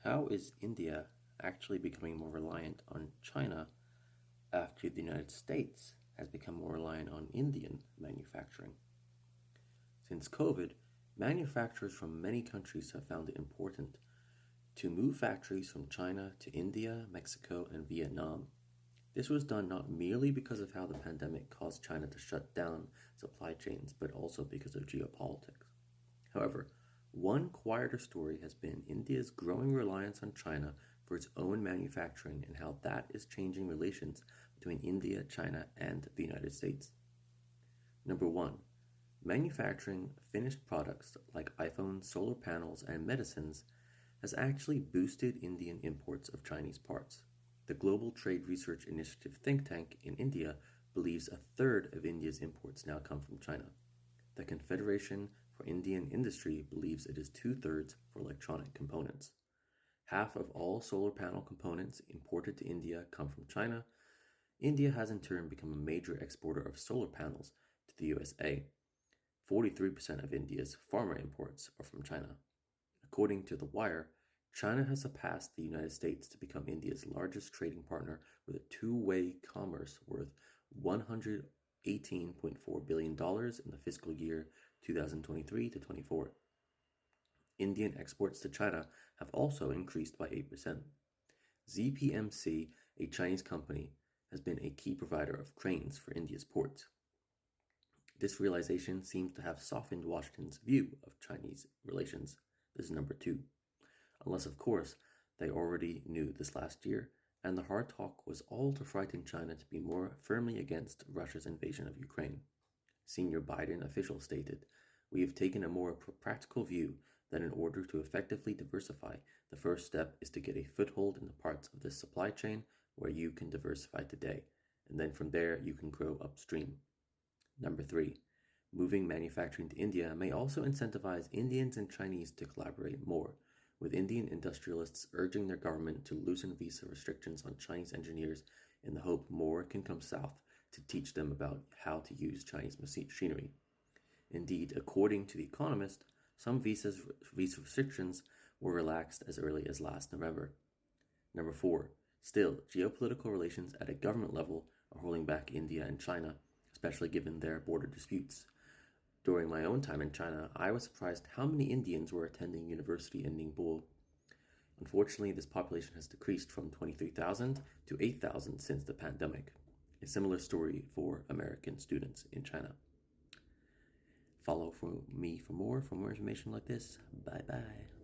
How is India actually becoming more reliant on China after the United States has become more reliant on Indian manufacturing? Since COVID, manufacturers from many countries have found it important to move factories from China to India, Mexico, and Vietnam. This was done not merely because of how the pandemic caused China to shut down supply chains, but also because of geopolitics. However, one quieter story has been India's growing reliance on China for its own manufacturing and how that is changing relations between India, China, and the United States. Number one, manufacturing finished products like iPhones, solar panels, and medicines has actually boosted Indian imports of Chinese parts. The Global Trade Research Initiative think tank in India believes a third of India's imports now come from China. The Confederation for Indian Industry believes it is two-thirds for electronic components. Half of all solar panel components imported to India come from China. India has in turn become a major exporter of solar panels to the USA. 43% of India's pharma imports are from China. According to The Wire, China has surpassed the United States to become India's largest trading partner with a two-way commerce worth $118.4 billion in the fiscal year 2023 to 24. Indian exports to China have also increased by 8%. ZPMC, a Chinese company, has been a key provider of cranes for India's ports. This realization seems to have softened Washington's view of Chinese relations. This is number two. Unless, of course, they already knew this last year, and the hard talk was all to frighten China to be more firmly against Russia's invasion of Ukraine. Senior Biden officials stated, "We have taken a more practical view that in order to effectively diversify, the first step is to get a foothold in the parts of this supply chain where you can diversify today, and then from there you can grow upstream." Number three, moving manufacturing to India may also incentivize Indians and Chinese to collaborate more, with Indian industrialists urging their government to loosen visa restrictions on Chinese engineers in the hope more can come south to teach them about how to use Chinese machinery. Indeed, according to The Economist, some visa restrictions were relaxed as early as last November. Number four, still, geopolitical relations at a government level are holding back India and China, especially given their border disputes. During my own time in China, I was surprised how many Indians were attending university in Ningbo. Unfortunately, this population has decreased from 23,000 to 8,000 since the pandemic. A similar story for American students in China. Follow me for more information like this. Bye bye.